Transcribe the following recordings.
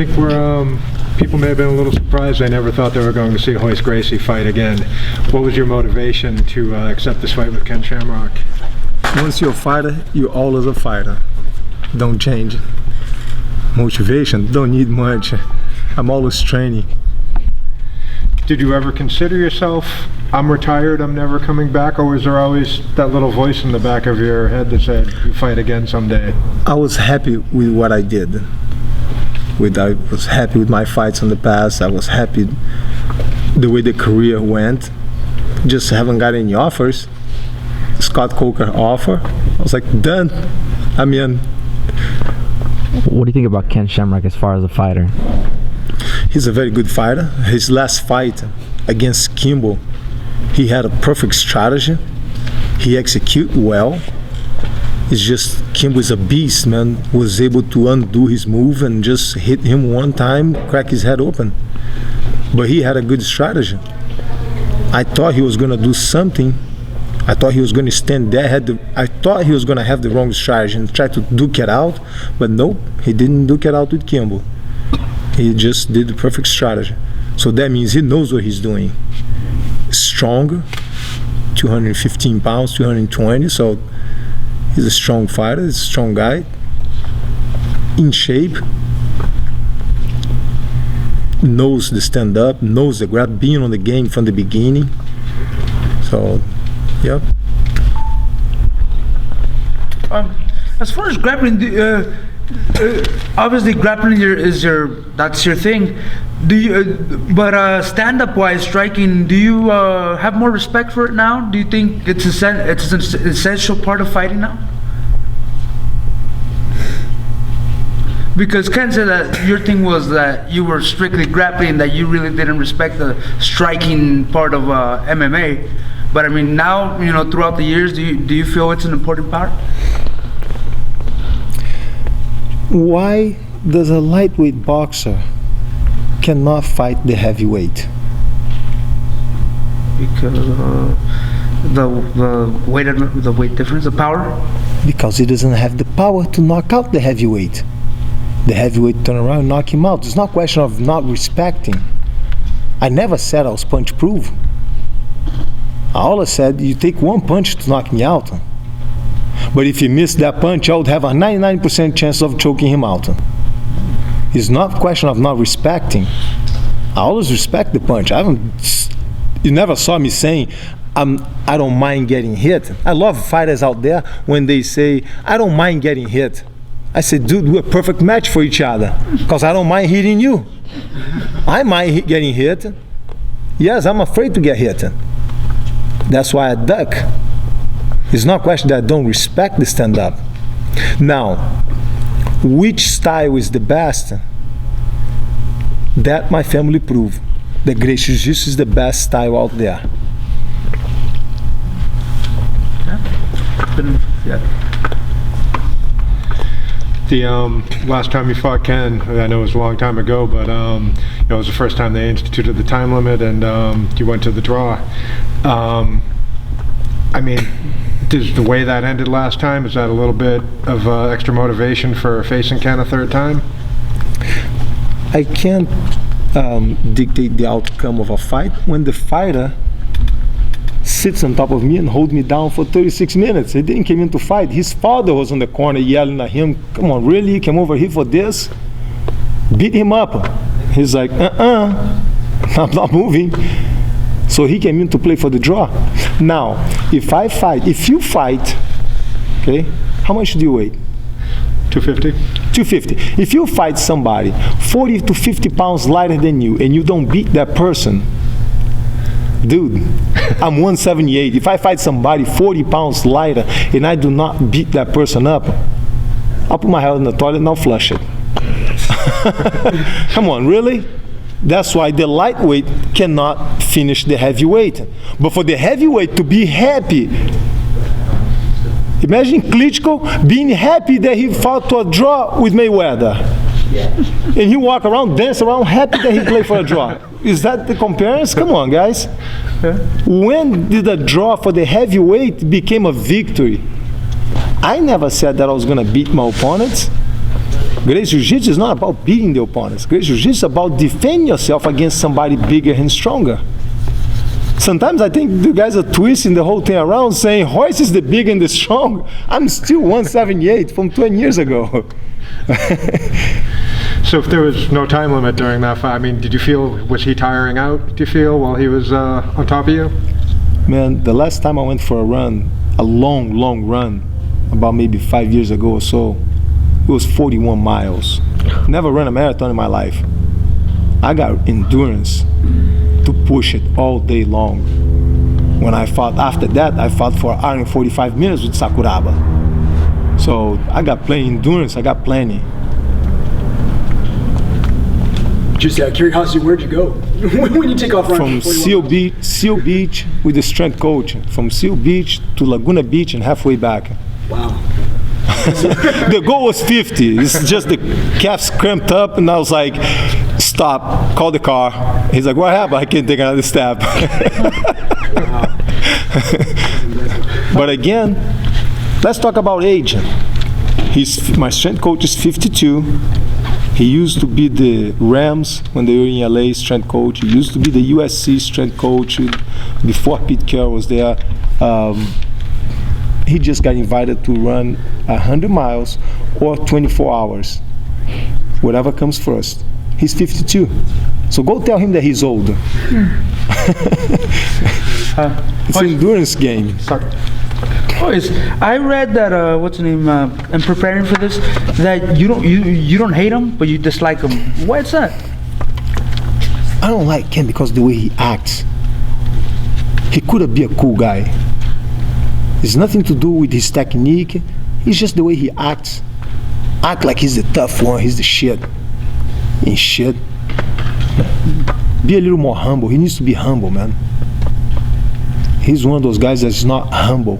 think people may have been a little surprised. They never thought they were going to see Royce Gracie fight again. What was your motivation to accept this fight with Ken Shamrock? Once you're a fighter, you're always a fighter. Don't change. Motivation, don't need much. I'm always training. Did you ever consider yourself, I'm retired, I'm never coming back, or was there always that little voice in the back of your head that said, you fight again someday? I was happy with what I did. I was happy with my fights in the past. I was happy the way the career went. Just haven't got any offers. Scott Coker offer. I was like, done. I'm in. What do you think about Ken Shamrock as far as a fighter? He's a very good fighter. His last fight against Kimbo, he had a perfect strategy. He executed well. It's just Kimbo is a beast, man. Was able to undo his move and just hit him one time, crack his head open. But he had a good strategy. I thought he was going to do something. I thought he was going to stand there. I thought he was going to have the wrong strategy and try to duke it out. But nope, he didn't duke it out with Kimbo. He just did the perfect strategy. So that means he knows what he's doing. Strong, 215 pounds, 220. So he's a strong fighter, he's a strong guy. In shape. Knows the stand-up, knows the grab, being on the game from the beginning. So, yeah. As far as grappling, obviously grappling that's your thing. Do you? But stand-up wise, striking, do you have more respect for it now? Do you think it's an essential part of fighting now? Because Ken said that your thing was that you were strictly grappling, that you really didn't respect the striking part of MMA. But I mean, now, you know, throughout the years, do you feel it's an important part? Why does a lightweight boxer cannot fight the heavyweight? Because the weight difference, the power? Because he doesn't have the power to knock out the heavyweight. The heavyweight turn around and knock him out. It's not a question of not respecting. I never said I was punch-proof. I always said you take one punch to knock me out. But if you miss that punch, I would have a 99% chance of choking him out. It's not a question of not respecting. I always respect the punch. You never saw me saying, I don't mind getting hit. I love fighters out there when they say, I don't mind getting hit. I said, dude, we're a perfect match for each other because I don't mind hitting you. I mind getting hit. Yes, I'm afraid to get hit. That's why I duck. It's not a question that I don't respect the stand-up. Now, which style is the best? That my family proved. The Gracie Jiu-Jitsu is the best style out there. Yeah. The last time you fought Ken, I know it was a long time ago, but it was the first time they instituted the time limit, and you went to the draw. I mean, does the way that ended last time, is that a little bit of extra motivation for facing Ken a third time? I can't dictate the outcome of a fight when the fighter sits on top of me and hold me down for 36 minutes. He didn't come in to fight. His father was on the corner yelling at him, come on, really? You came over here for this? Beat him up. He's like, I'm not moving. So he came in to play for the draw. Now, if you fight, okay, how much do you weigh? 250. 250. If you fight somebody 40 to 50 pounds lighter than you and you don't beat that person, dude, I'm 178. If I fight somebody 40 pounds lighter and I do not beat that person up, I'll put my head in the toilet and I'll flush it. Come on, really? That's why the lightweight cannot finish the heavyweight. But for the heavyweight to be happy, imagine Klitschko being happy that he fought to a draw with Mayweather. And he walk around, dance around, happy that he played for a draw. Is that the comparison? Come on, guys. When did a draw for the heavyweight became a victory? I never said that I was going to beat my opponents. Great Jiu-Jitsu is not about beating the opponents. Great Jiu-Jitsu is about defending yourself against somebody bigger and stronger. Sometimes I think the guys are twisting the whole thing around, saying Royce is the big and the strong. I'm still 178 from 20 years ago. So if there was no time limit during that fight, I mean, did you feel, was he tiring out, do you feel, while he was on top of you? Man, the last time I went for a run, a long run, about maybe 5 years ago or so, it was 41 miles. Never ran a marathon in my life. I got endurance to push it all day long. When I fought after that, I fought for an hour and 45 minutes with Sakuraba. So I got plenty endurance, I got plenty. Just out of curiosity, where'd you go when you take off running? From Seal Beach with the strength coach. From Seal Beach to Laguna Beach and halfway back. Wow. The goal was 50. It's just the calves cramped up, and I was like, stop, call the car. He's like, what happened? I can't take another step. But again, let's talk about age. My strength coach is 52. He used to be the Rams when they were in LA strength coach. He used to be the USC strength coach before Pete Carroll was there. He just got invited to run 100 miles or 24 hours. Whatever comes first. He's 52. So go tell him that he's old. It's an endurance game. Sorry. I read that what's the name? In preparing for this, that you don't hate him, but you dislike him. Why's that? I don't like Ken because the way he acts. He could be a cool guy. It's nothing to do with his technique. It's just the way he acts. Act like he's the tough one. He's the shit. Ain't shit. Be a little more humble. He needs to be humble, man. He's one of those guys that's not humble.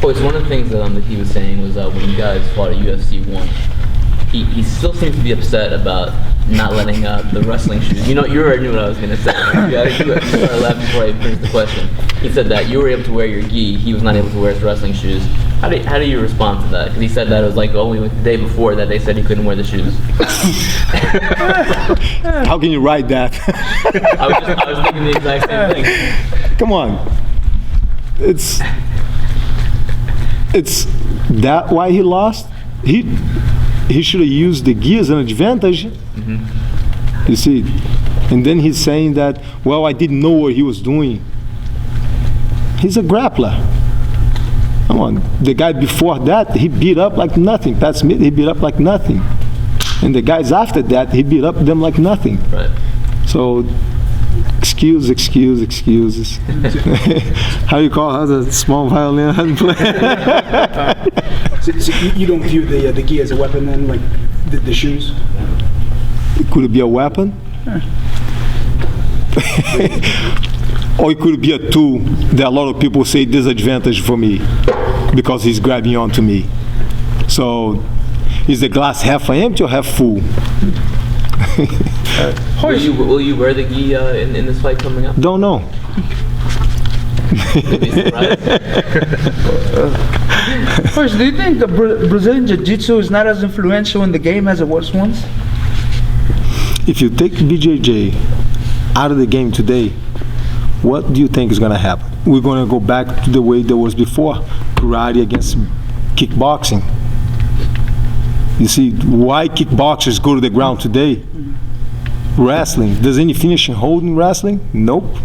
Boys, one of the things that he was saying was when you guys fought at UFC 1, he still seems to be upset about not letting the wrestling shoes. You already knew what I was going to say. You started laughing before I finished the question. He said that you were able to wear your gi, he was not able to wear his wrestling shoes. How do you respond to that? Because he said that it was like only the day before that they said he couldn't wear the shoes. How can you write that? I was thinking the exact same thing. Come on. It's that why he lost? He should have used the gi as an advantage. Mm-hmm. You see, and then he's saying that, well, I didn't know what he was doing. He's a grappler. Come on, the guy before that, he beat up like nothing. Pat Smith, he beat up like nothing. And the guys after that, he beat up them like nothing. Right. So, excuses. How you call it? How's a small violin? So you don't view the gi as a weapon then, like the shoes? Could it be a weapon? Or it could be a tool that a lot of people say disadvantage for me because he's grabbing onto me. So is the glass half empty or half full? Will you wear the gi in this fight coming up? Don't know. First, do you think the Brazilian Jiu-Jitsu is not as influential in the game as it was once? If you take BJJ out of the game today, what do you think is going to happen? We're going to go back to the way there was before, karate against kickboxing. You see, why kickboxers go to the ground today? Wrestling. Does any finishing hold in wrestling? Nope.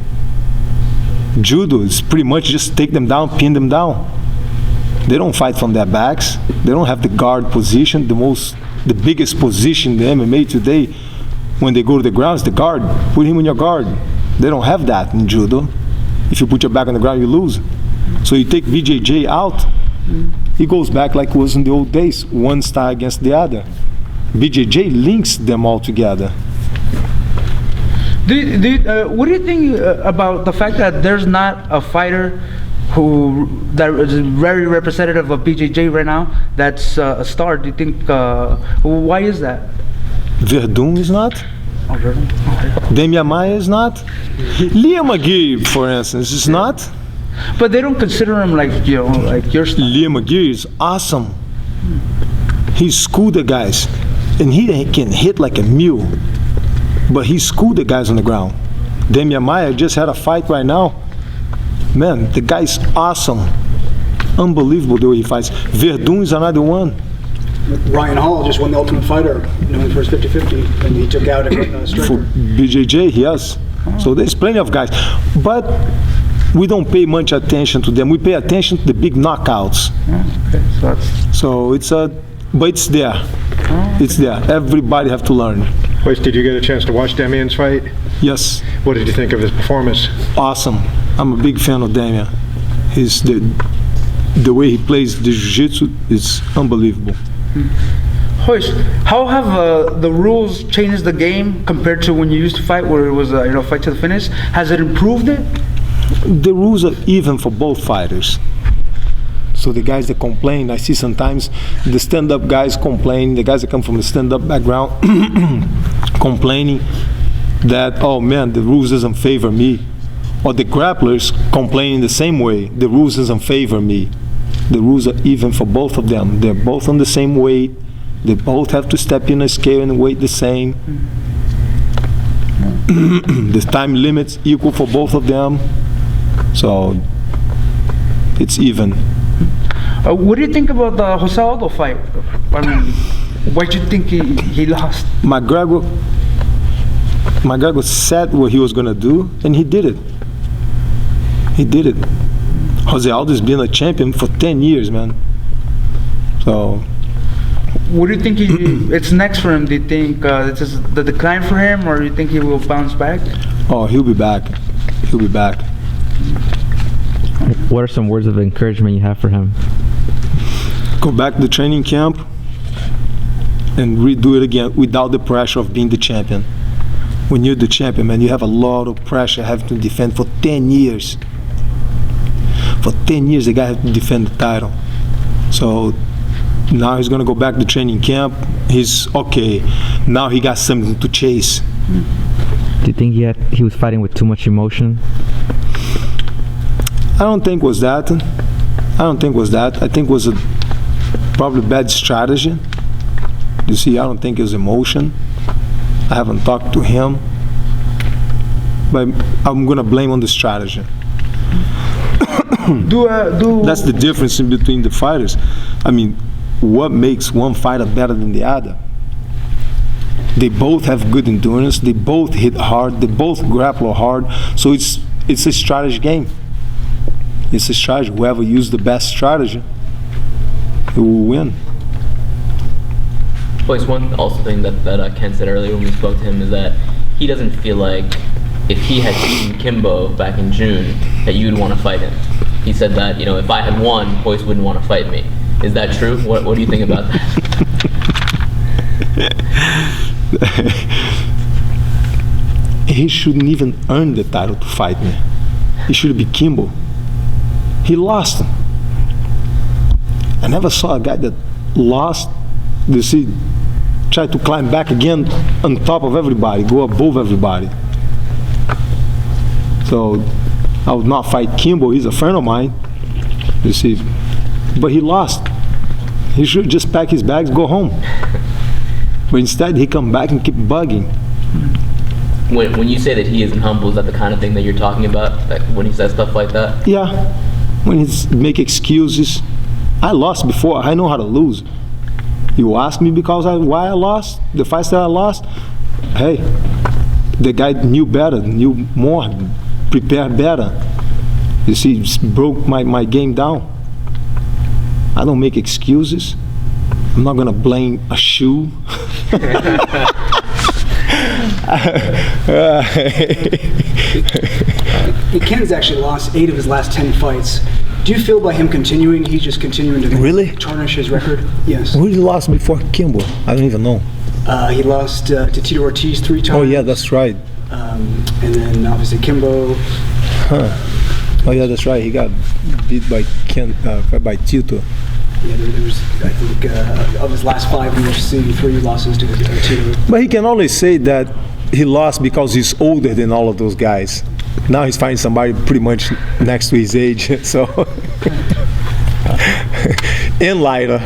Judo is pretty much just take them down, pin them down. They don't fight from their backs. They don't have the guard position. The biggest position in the MMA today, when they go to the ground, is the guard. Put him in your guard. They don't have that in judo. If you put your back on the ground, you lose. So you take BJJ out, it goes back like it was in the old days, one style against the other. BJJ links them all together. What do you think about the fact that there's not a fighter that is very representative of BJJ right now that's a star? Do you think, why is that? Werdum is not. Oh, Werdum. Okay. Demian Maia is not. Liam McGee, for instance, is not. But they don't consider him like, you know, like your style. Liam McGee is awesome. He schooled the guys, and he can hit like a mule, but he schooled the guys on the ground. Damian Maia just had a fight right now. Man, the guy's awesome. Unbelievable the way he fights. Werdum is another one. Ryan Hall just won the Ultimate Fighter, known for his 50-50, and he took out a For striker. BJJ, yes. So there's plenty of guys. But we don't pay much attention to them. We pay attention to the big knockouts. Okay, so that's. So it's but it's there. It's there. Everybody have to learn. Royce, did you get a chance to watch Damian's fight? Yes, What did you think of his performance? awesome. I'm a big fan of Damian. He's the way he plays the jiu-jitsu is unbelievable. Royce, how have the rules changed the game compared to when you used to fight, where it was you know, fight to the finish? Has it improved it? The rules are even for both fighters. So the guys that complain, I see sometimes the stand-up guys complain, the guys that come from the stand-up background complaining that, oh man, the rules doesn't favor me. Or the grapplers complaining the same way, the rules doesn't favor me. The rules are even for both of them. They're both on the same weight. They both have to step in a scale and weight the same. The time limits equal for both of them. So it's even. What do you think about the Jose Aldo fight? I mean, why do you think he lost? McGregor said what he was going to do, and he did it. He did it. Jose Aldo's been a champion for 10 years, man. So, What do you think it's next for him? Do you think it's just the decline for him, or do you think he will bounce back? oh, he'll be back. He'll be back. What are some words of encouragement you have for him? Go back to the training camp and redo it again without the pressure of being the champion. When you're the champion, man, you have a lot of pressure having to defend for 10 years. For 10 years, the guy has to defend the title. So now he's going to go back to training camp. He's okay. Now he got something to chase. Do you think he was fighting with too much emotion? I don't think it was that. I think it was probably bad strategy. You see, I don't think it was emotion. I haven't talked to him. But I'm going to blame on the strategy. That's the difference in between the fighters. I mean, what makes one fighter better than the other? They both have good endurance. They both hit hard. They both grapple hard. So it's a strategy game. It's a strategy. Whoever uses the best strategy, he will win. Royce, one also thing that Ken said earlier when we spoke to him is that he doesn't feel like if he had beaten Kimbo back in June that you would want to fight him. He said that, you know, if I had won, Royce wouldn't want to fight me. Is that true? What do you think about that? He shouldn't even earn the title to fight me. He should be Kimbo. He lost. I never saw a guy that lost, you see, try to climb back again on top of everybody, go above everybody. So I would not fight Kimbo. He's a friend of mine, you see, but he lost. He should just pack his bags, go home. But instead, he come back and keep bugging. When you say that he isn't humble, is that the kind of thing that you're talking about? Like when he says stuff like that? Yeah, when he make excuses. I lost before. I know how to lose. You ask me because why I lost, the fights that I lost, hey, the guy knew better, knew more, prepared better. You see, just broke my game down. I don't make excuses. I'm not gonna blame a shoe. Ken's actually lost 8 of his last 10 fights. Do you feel by him continuing, he's just continuing to Really? tarnish his record? Yes. Who did he lost before Kimbo? I don't even know. He lost to Tito Ortiz 3 times. Oh yeah, that's right. And then obviously Kimbo. Oh yeah, that's right. He got beat by by Tito. Yeah, there was, I think, of his last 5 UFC, 3 losses to Tito. But he can only say that he lost because he's older than all of those guys. Now he's fighting somebody pretty much next to his age, so and lighter.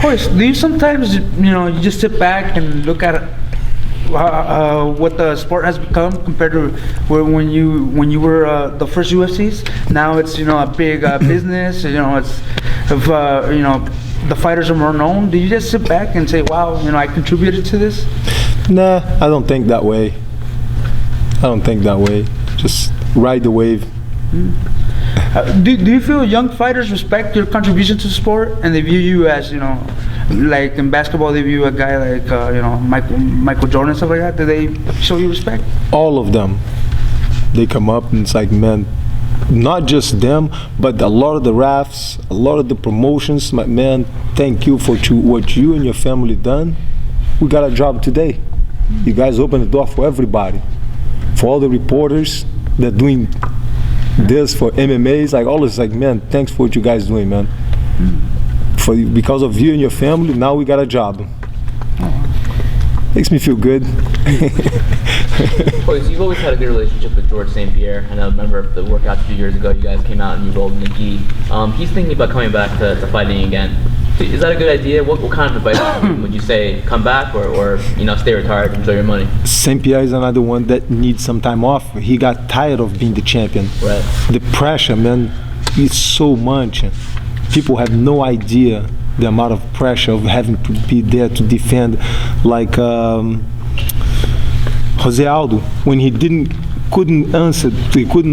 Royce, do you sometimes, you just sit back and look at what the sport has become compared to when you were the first UFCs? Now it's a big business. It's the fighters are more known. Do you just sit back and say, "Wow, I contributed to this"? Nah, I don't think that way. Just ride the wave. Do you feel young fighters respect your contribution to the sport, and they view you as, like in basketball, they view a guy like, Michael Jordan and stuff like that? Do they show you respect? All of them, they come up and it's like, man, not just them, but a lot of the refs, a lot of the promotions, man, thank you for what you and your family done. We got a job today. You guys open the door for everybody. For all the reporters that doing this for MMA, it's like always like, man, thanks for what you guys doing, man. Because of you and your family, now we got a job. Makes me feel good. Royce, you've always had a good relationship with George St-Pierre. I remember the workout 2 years ago, you guys came out and you rolled in the gi. He's thinking about coming back to fighting again. Is that a good idea? What kind of advice would you say? Come back or stay retired, enjoy your money? St-Pierre is another one that needs some time off. He got tired of being the champion. Right. The pressure, man, is so much. People have no idea the amount of pressure of having to be there to defend. Like Jose Aldo, when he couldn't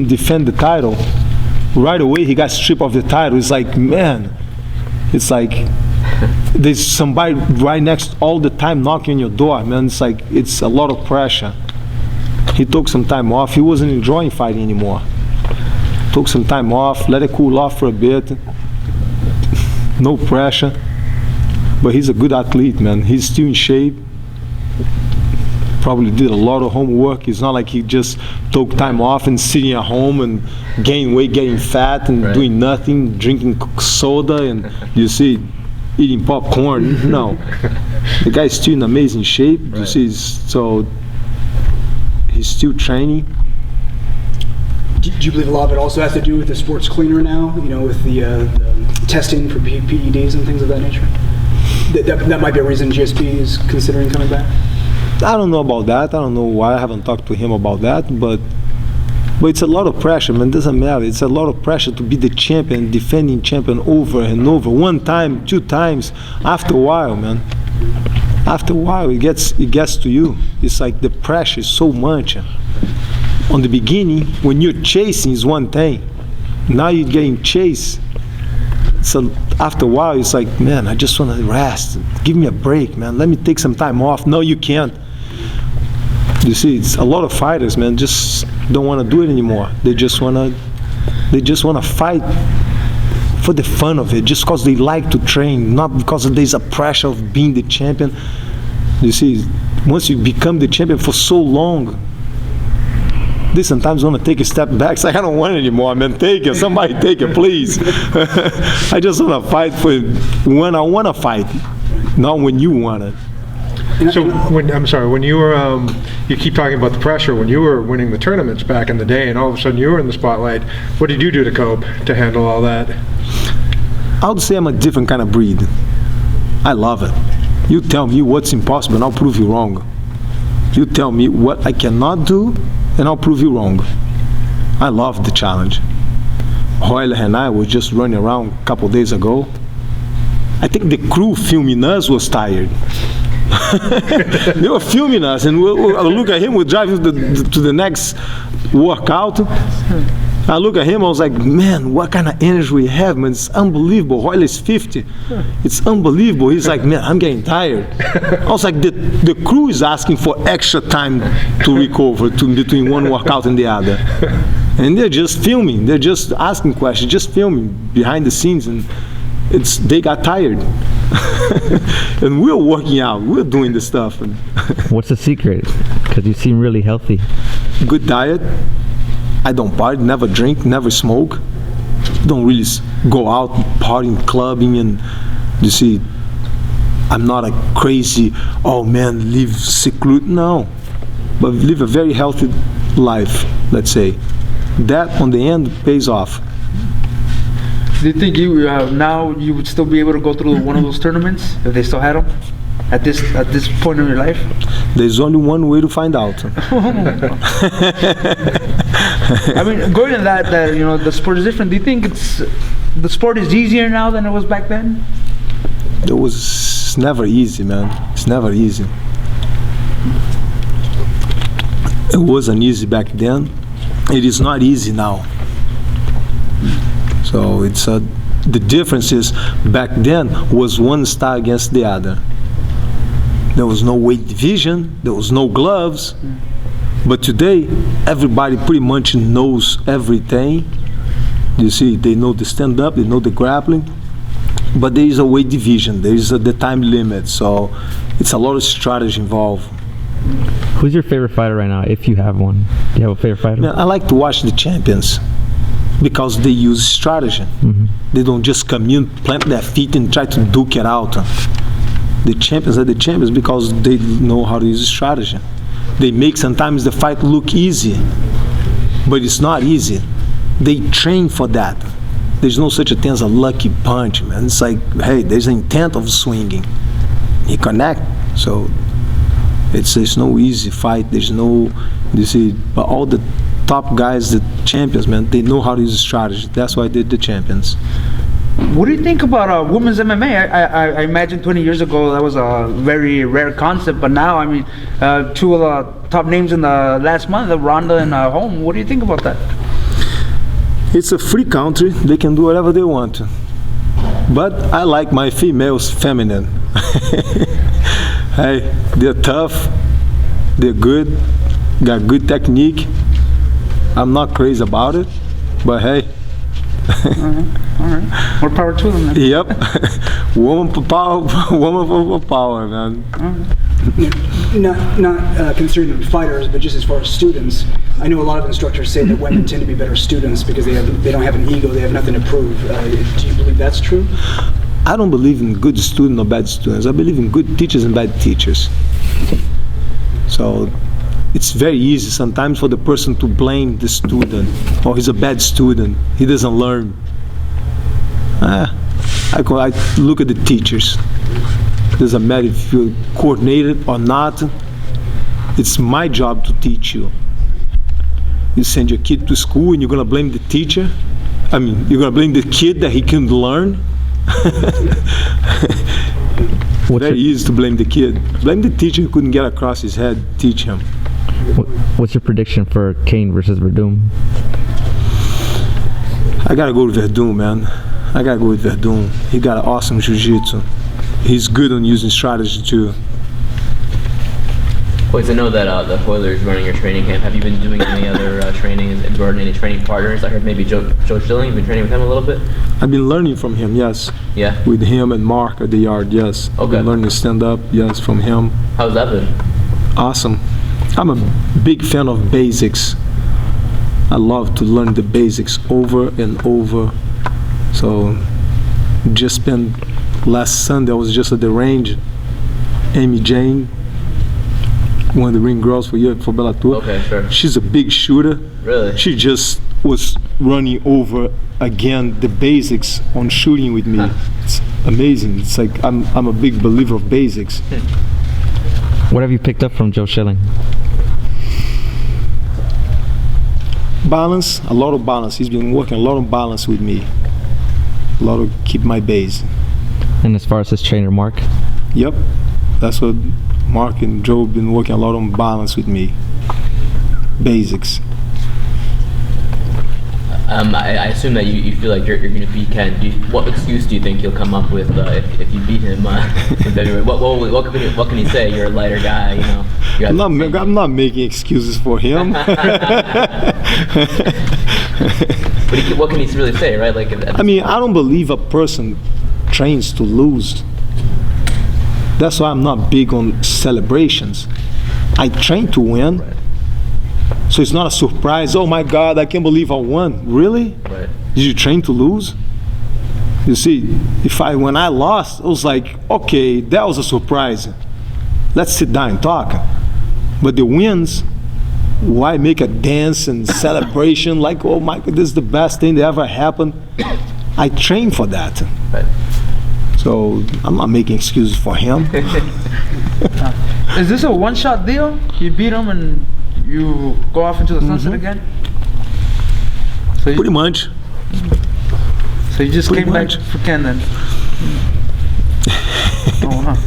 defend the title, right away he got stripped of the title. It's like, man, it's like there's somebody right next all the time knocking on your door, man. It's like, it's a lot of pressure. He took some time off. He wasn't enjoying fighting anymore. Took some time off, let it cool off for a bit. No pressure. But he's a good athlete, man. He's still in shape. Probably did a lot of homework. It's not like he just took time off and sitting at home and gaining weight, getting fat and doing nothing, drinking soda and eating popcorn. No. The guy's still in amazing shape. You see, so he's still training. Do you believe a lot of it also has to do with the sports cleaner now, with the testing for PEDs and things of that nature? That might be a reason GSP is considering coming back? I don't know about that. I don't know why. I haven't talked to him about that, but it's a lot of pressure, man. It doesn't matter. It's a lot of pressure to be the champion, defending champion over and over, 1 time, 2 times. After a while, man. After a while, it gets to you. It's like the pressure is so much. On the beginning, when you're chasing is one thing. Now you're getting chased. So after a while, it's like, man, I just want to rest. Give me a break, man. Let me take some time off. No, you can't. You see, it's a lot of fighters, man, just don't want to do it anymore. They just want to fight for the fun of it, just because they like to train, not because there's a pressure of being the champion. You see, once you become the champion for so long, they sometimes want to take a step back. It's like, I don't want it anymore, man. Take it. Somebody take it, please. I just want to fight for when I want to fight, not when you want it. So when you were, you keep talking about the pressure, when you were winning the tournaments back in the day and all of a sudden you were in the spotlight, what did you do to cope, to handle all that? I would say I'm a different kind of breed. I love it. You tell me what's impossible and I'll prove you wrong. You tell me what I cannot do and I'll prove you wrong. I love the challenge. Royce and I were just running around a couple days ago. I think the crew filming us was tired. They were filming us, and I look at him, we're driving to the next workout. I look at him, I was like, man, what kind of energy we have, man. It's unbelievable. Royce is 50. It's unbelievable. He's like, man, I'm getting tired. I was like, the crew is asking for extra time to recover between one workout and the other. And they're just filming. They're just asking questions, just filming behind the scenes. And they got tired. And we're working out. We're doing the stuff. What's the secret? Because you seem really healthy. Good diet. I don't party, never drink, never smoke. Don't really go out partying, clubbing, and you see, I'm not a crazy, oh man, live secluded. No, but live a very healthy life, let's say. That on the end pays off. Do you think you now you would still be able to go through one of those tournaments if they still had them at this point in your life? There's only one way to find out. I mean, going to that the sport is different. Do you think the sport is easier now than it was back then? It's never easy, man. It's never easy. It wasn't easy back then. It is not easy now. So it's the difference is back then was one style against the other. There was no weight division. There was no gloves. But today, everybody pretty much knows everything. You see, they know the stand-up, they know the grappling. But there is a weight division. There is the time limit. So it's a lot of strategy involved. Who's your favorite fighter right now, if you have one? Do you have a favorite fighter? Man, I like to watch the champions because they use strategy. Mm-hmm. They don't just come in, plant their feet and try to duke it out. The champions are the champions because they know how to use strategy. They make sometimes the fight look easy, but it's not easy. They train for that. There's no such a thing as a lucky punch, man. It's like, hey, there's an intent of swinging. You connect. So there's no easy fight. There's no, you see, but all the top guys, the champions, man, they know how to use strategy. That's why they're the champions. What do you think about women's MMA? I imagine 20 years ago that was a very rare concept, but now, I mean, two of the top names in the last month, Ronda and Holm. What do you think about that? It's a free country. They can do whatever they want. But I like my females feminine. Hey, they're tough. They're good. Got good technique. I'm not crazy about it, but hey. All right. More power to them then. Yep. Woman for power, man. Not considering them fighters, but just as far as students, I know a lot of instructors say that women tend to be better students because they don't have an ego, they have nothing to prove. Do you believe that's true? I don't believe in good students or bad students. I believe in good teachers and bad teachers. So it's very easy sometimes for the person to blame the student. Oh, he's a bad student. He doesn't learn. I look at the teachers. Doesn't matter if you're coordinated or not. It's my job to teach you. You send your kid to school and you're going to blame the teacher? I mean, you're going to blame the kid that he couldn't learn? Very easy to blame the kid. Blame the teacher who couldn't get across his head. Teach him. What's your prediction for Cain versus Werdum? I gotta go with Werdum, man. I gotta go with Werdum. He got an awesome jiu-jitsu. He's good on using strategy too. Boys, I know that Hoyler is running your training camp. Have you been doing any other training and brought in any training partners? I heard maybe Joe Schilling. You've been training with him a little bit? I've been learning from him, yes. Yeah? With him and Mark at the yard, yes. Okay. Been learning to stand up, yes, from him. How's that been? Awesome. I'm a big fan of basics. I love to learn the basics over and over. So, just spent last Sunday, I was just at the range. Amy Jane, one of the ring girls for Bellator. Okay, sure. She's a big shooter. Really? She just was running over again the basics on shooting with me. It's amazing. It's like I'm a big believer of basics. What have you picked up from Joe Schilling? Balance, a lot of balance. He's been working a lot of balance with me. A lot of keep my base. And as far as his trainer, Mark? Yep, that's what Mark and Joe have been working a lot on balance with me. Basics. I assume that you feel like you're going to beat Ken. What excuse do you think he'll come up with if you beat him in February? What can he say? You're a lighter guy, you know. I'm not making excuses for him. But what can he really say, right? Like, I mean, I don't believe a person trains to lose. That's why I'm not big on celebrations. I train to win. Right. So it's not a surprise. Oh my God, I can't believe I won. Really? Right. Did you train to lose? You see, when I lost, it was like, okay, that was a surprise. Let's sit down and talk. But the wins, why make a dance and celebration like, oh my God, this is the best thing that ever happened? I train for that. Right. So I'm not making excuses for him. Is this a one-shot deal? You beat him and you go off into the sunset again? So you, Pretty much. so you just pretty came much. back for Ken then? Oh, wow.